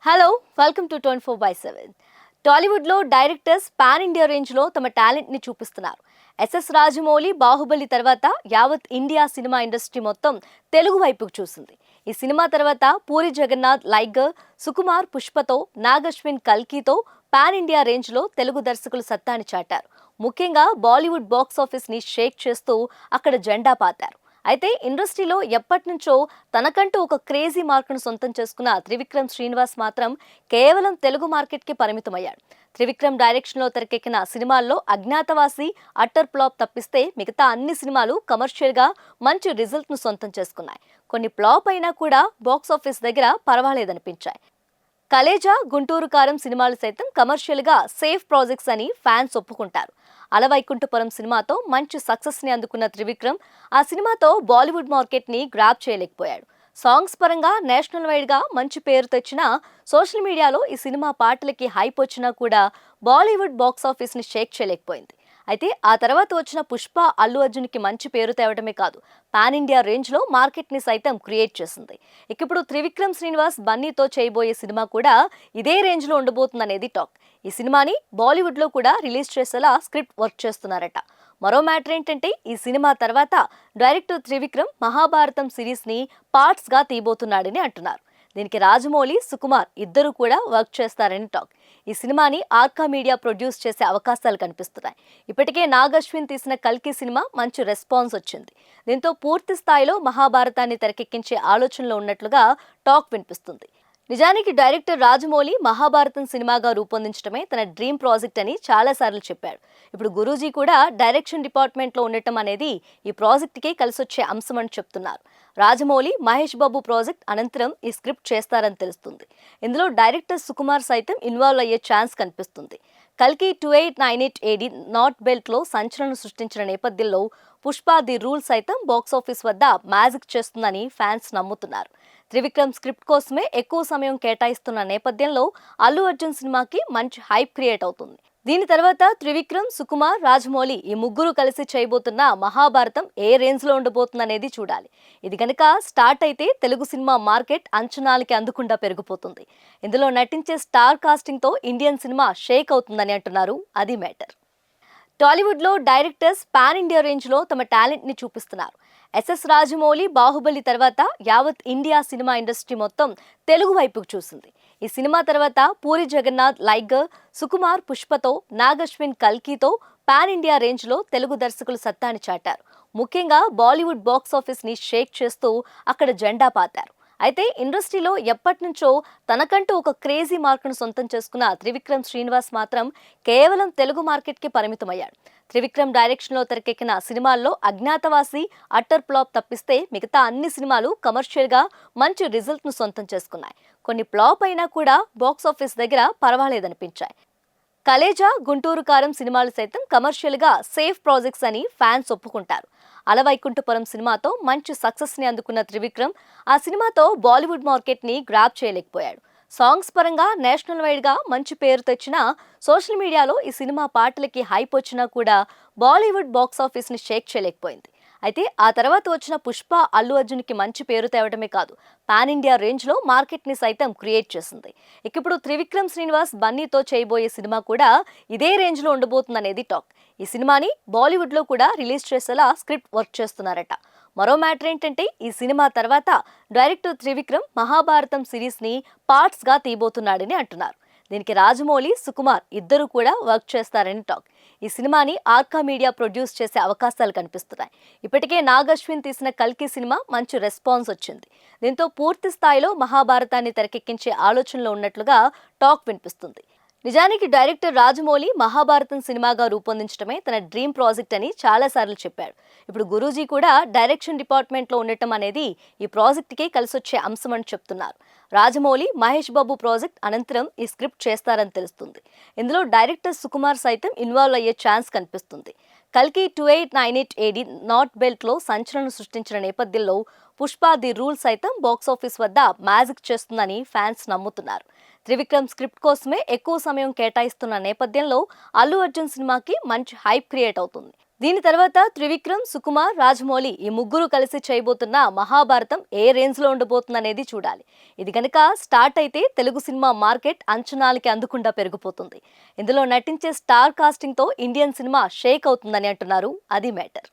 Hello welcome to 24/7. టాలీవుడ్లో directors pan India రేంజ్లో తమ టాలెంట్ని చూపిస్తున్నారు. ఎస్ఎస్ రాజమౌళి బాహుబలి తర్వాత యావత్ ఇండియా సినిమా ఇండస్ట్రీ మొత్తం తెలుగు వైపుకు చూసింది. ఈ సినిమా తర్వాత పూరి జగన్నాథ్ లైగర్, సుకుమార్ పుష్పతో, నాగశ్విన్ కల్కితో పాన్ ఇండియా రేంజ్లో తెలుగు దర్శకులు సత్తాని చాటారు. ముఖ్యంగా బాలీవుడ్ బాక్స్ ఆఫీస్ని షేక్ చేస్తూ అక్కడ జెండా పాతారు. అయితే ఇండస్ట్రీలో ఎప్పటినుంచో తనకంటూ ఒక క్రేజీ మార్కును సొంతం చేసుకున్న త్రివిక్రమ్ శ్రీనివాస్ మాత్రం కేవలం తెలుగు మార్కెట్కి పరిమితమయ్యాడు. త్రివిక్రమ్ డైరెక్షన్లో తెరకెక్కిన సినిమాల్లో అజ్ఞాతవాసి, అట్టర్ ఫ్లాప్ తప్పిస్తే మిగతా అన్ని సినిమాలు కమర్షియల్గా మంచి రిజల్ట్ను సొంతం చేసుకున్నాయి. కొన్ని ఫ్లాప్ అయినా కూడా బాక్స్ ఆఫీస్ దగ్గర పర్వాలేదనిపించాయి. కలేజా, గుంటూరు కారం సినిమాలు సైతం కమర్షియల్గా సేఫ్ ప్రాజెక్ట్స్ అని ఫ్యాన్స్ ఒప్పుకుంటారు. అలవైకుంఠపురం సినిమాతో మంచి సక్సెస్ ని అందుకున్న త్రివిక్రమ్ ఆ సినిమాతో బాలీవుడ్ మార్కెట్ ని గ్రాప్ చేయలేకపోయాడు. సాంగ్స్ పరంగా నేషనల్ వైడ్ గా మంచి పేరు తెచ్చినా సోషల్ మీడియాలో ఈ సినిమా పాటలకి హైప్ వచ్చినా కూడా బాలీవుడ్ బాక్స్ ఆఫీస్ ని షేక్ చేయలేకపోయింది. అయితే ఆ తర్వాత వచ్చిన పుష్ప అల్లు అర్జున్కి మంచి పేరు తేవడమే కాదు, పాన్ ఇండియా రేంజ్లో మార్కెట్ని సైతం క్రియేట్ చేసింది. ఇక ఇప్పుడు త్రివిక్రమ్ శ్రీనివాస్ బన్నీతో చేయబోయే సినిమా కూడా ఇదే రేంజ్లో ఉండబోతుందనేది టాక్. ఈ సినిమాని బాలీవుడ్లో కూడా రిలీజ్ చేసేలా స్క్రిప్ట్ వర్క్ చేస్తున్నారట. మరో మ్యాటర్ ఏంటంటే ఈ సినిమా తర్వాత డైరెక్టర్ త్రివిక్రమ్ మహాభారతం సిరీస్ని పార్ట్స్గా తీయబోతున్నాడని అంటున్నారు. దీనికి రాజమౌళి, సుకుమార్ ఇద్దరు కూడా వర్క్ చేస్తారని టాక్. ఈ సినిమాని ఆర్కా మీడియా ప్రొడ్యూస్ చేసే అవకాశాలు కనిపిస్తున్నాయి. ఇప్పటికే నాగశ్విన్ తీసిన కల్కి సినిమా మంచి రెస్పాన్స్ వచ్చింది. దీంతో పూర్తి స్థాయిలో మహాభారతాన్ని తెరకెక్కించే ఆలోచనలో ఉన్నట్లుగా టాక్ వినిపిస్తుంది. నిజానికి డైరెక్టర్ రాజమౌళి మహాభారతం సినిమాగా రూపొందించడమే తన డ్రీమ్ ప్రాజెక్ట్ అని చాలాసార్లు చెప్పాడు. ఇప్పుడు గురూజీ కూడా డైరెక్షన్ డిపార్ట్మెంట్లో ఉండటం అనేది ఈ ప్రాజెక్ట్కి కలిసొచ్చే అంశం అని చెప్తున్నారు. రాజమౌళి, మహేష్ బాబు ప్రాజెక్ట్ అనంతరం ఈ స్క్రిప్ట్ చేస్తారని తెలుస్తుంది. ఇందులో డైరెక్టర్ సుకుమార్ సైతం ఇన్వాల్వ్ అయ్యే ఛాన్స్ కనిపిస్తుంది. కల్కి 2898 AD నాట్ బెల్ట్లో సంచలనం సృష్టించిన నేపథ్యంలో పుష్ప ది రూల్ సైతం బాక్సాఫీస్ వద్ద మ్యాజిక్ చేస్తుందని ఫ్యాన్స్ నమ్ముతున్నారు. త్రివిక్రమ్ స్క్రిప్ట్ కోసమే ఎక్కువ సమయం కేటాయిస్తున్న నేపథ్యంలో అల్లు అర్జున్ సినిమాకి మంచి హైప్ క్రియేట్ అవుతుంది. దీని తర్వాత త్రివిక్రమ్, సుకుమార్, రాజమౌళి ఈ ముగ్గురు కలిసి చేయబోతున్న మహాభారతం ఏ రేంజ్లో ఉండబోతుందనేది చూడాలి. ఇది కనుక స్టార్ట్ అయితే తెలుగు సినిమా మార్కెట్ అంచనాలకి అందకుండా పెరిగిపోతుంది. ఇందులో నటించే స్టార్ కాస్టింగ్తో ఇండియన్ సినిమా షేక్ అవుతుందని అంటున్నారు. అది మ్యాటర్. టాలీవుడ్లో డైరెక్టర్స్ పాన్ ఇండియా రేంజ్లో తమ టాలెంట్ని చూపిస్తున్నారు. ఎస్ఎస్ రాజమౌళి బాహుబలి తర్వాత యావత్ ఇండియా సినిమా ఇండస్ట్రీ మొత్తం తెలుగు వైపుకు చూసింది. ఈ సినిమా తర్వాత పూరి జగన్నాథ్ లైగర్, సుకుమార్ పుష్పతో, నాగశ్విన్ కల్కితో పాన్ ఇండియా రేంజ్లో తెలుగు దర్శకులు సత్తాని చాటారు. ముఖ్యంగా బాలీవుడ్ బాక్స్ ఆఫీస్ని షేక్ చేస్తూ అక్కడ జెండా పాతారు. అయితే ఇండస్ట్రీలో ఎప్పటినుంచో తనకంటూ ఒక క్రేజీ మార్కును సొంతం చేసుకున్న త్రివిక్రమ్ శ్రీనివాస్ మాత్రం కేవలం తెలుగు మార్కెట్కి పరిమితమయ్యాడు. త్రివిక్రమ్ డైరెక్షన్లో తెరకెక్కిన సినిమాల్లో అజ్ఞాతవాసి, అట్టర్ ఫ్లాప్ తప్పిస్తే మిగతా అన్ని సినిమాలు కమర్షియల్గా మంచి రిజల్ట్ను సొంతం చేసుకున్నాయి. కొన్ని ఫ్లాప్ అయినా కూడా బాక్స్ ఆఫీస్ దగ్గర పర్వాలేదనిపించాయి. కలేజా, గుంటూరు కారం సినిమాలు సైతం కమర్షియల్గా సేఫ్ ప్రాజెక్ట్స్ అని ఫ్యాన్స్ ఒప్పుకుంటారు. అలవైకుంఠపురం సినిమాతో మంచి సక్సెస్ ని అందుకున్న త్రివిక్రమ్ ఆ సినిమాతో బాలీవుడ్ మార్కెట్ ని గ్రాప్ చేయలేకపోయాడు. సాంగ్స్ పరంగా నేషనల్ వైడ్ గా మంచి పేరు తెచ్చినా సోషల్ మీడియాలో ఈ సినిమా పాటలకి హైప్ వచ్చినా కూడా బాలీవుడ్ బాక్స్ ఆఫీస్ ని షేక్ చేయలేకపోయింది. అయితే ఆ తర్వాత వచ్చిన పుష్ప అల్లు అర్జున్కి మంచి పేరు తేవడమే కాదు, పాన్ ఇండియా రేంజ్లో మార్కెట్ని సైతం క్రియేట్ చేసింది. ఇక ఇప్పుడు త్రివిక్రమ్ శ్రీనివాస్ బన్నీతో చేయబోయే సినిమా కూడా ఇదే రేంజ్లో ఉండబోతుందనేది టాక్. ఈ సినిమాని బాలీవుడ్లో కూడా రిలీజ్ చేసేలా స్క్రిప్ట్ వర్క్ చేస్తున్నారట. మరో మ్యాటర్ ఏంటంటే ఈ సినిమా తర్వాత డైరెక్టర్ త్రివిక్రమ్ మహాభారతం సిరీస్ని పార్ట్స్గా తీయబోతున్నాడని అంటున్నారు. దీనికి రాజమౌళి, సుకుమార్ ఇద్దరు కూడా వర్క్ చేస్తారని టాక్. ఈ సినిమాని ఆర్కా మీడియా ప్రొడ్యూస్ చేసే అవకాశాలు కనిపిస్తున్నాయి. ఇప్పటికే నాగశ్విన్ తీసిన కల్కి సినిమా మంచి రెస్పాన్స్ వచ్చింది. దీంతో పూర్తి స్థాయిలో మహాభారతాన్ని తెరకెక్కించే ఆలోచనలో ఉన్నట్లుగా టాక్ వినిపిస్తుంది. నిజానికి డైరెక్టర్ రాజమౌళి మహాభారతం సినిమాగా రూపొందించడమే తన డ్రీమ్ ప్రాజెక్ట్ అని చాలాసార్లు చెప్పాడు. ఇప్పుడు గురూజీ కూడా డైరెక్షన్ డిపార్ట్మెంట్లో ఉండటం అనేది ఈ ప్రాజెక్ట్కి కలిసొచ్చే అంశం అని చెప్తున్నారు. రాజమౌళి, మహేష్ బాబు ప్రాజెక్ట్ అనంతరం ఈ స్క్రిప్ట్ చేస్తారని తెలుస్తుంది. ఇందులో డైరెక్టర్ సుకుమార్ సైతం ఇన్వాల్వ్ అయ్యే ఛాన్స్ కనిపిస్తుంది. కల్కి 2898 AD నాట్ బెల్ట్లో సంచలనం సృష్టించిన నేపథ్యంలో పుష్ప ది రూల్ సైతం బాక్సాఫీస్ వద్ద మ్యాజిక్ చేస్తుందని ఫ్యాన్స్ నమ్ముతున్నారు. త్రివిక్రమ్ స్క్రిప్ట్ కోసమే ఎక్కువ సమయం కేటాయిస్తున్న నేపథ్యంలో అల్లు అర్జున్ సినిమాకి మంచి హైప్ క్రియేట్ అవుతుంది. దీని తర్వాత త్రివిక్రమ్, సుకుమార్, రాజమౌళి ఈ ముగ్గురు కలిసి చేయబోతున్న మహాభారతం ఏ రేంజ్ లో ఉండబోతుందనేది చూడాలి. ఇది కనుక స్టార్ట్ అయితే తెలుగు సినిమా మార్కెట్ అంచనాలకి అందకుండా పెరిగిపోతుంది. ఇందులో నటించే స్టార్ కాస్టింగ్ తో ఇండియన్ సినిమా షేక్ అవుతుందని అంటున్నారు. అది మ్యాటర్.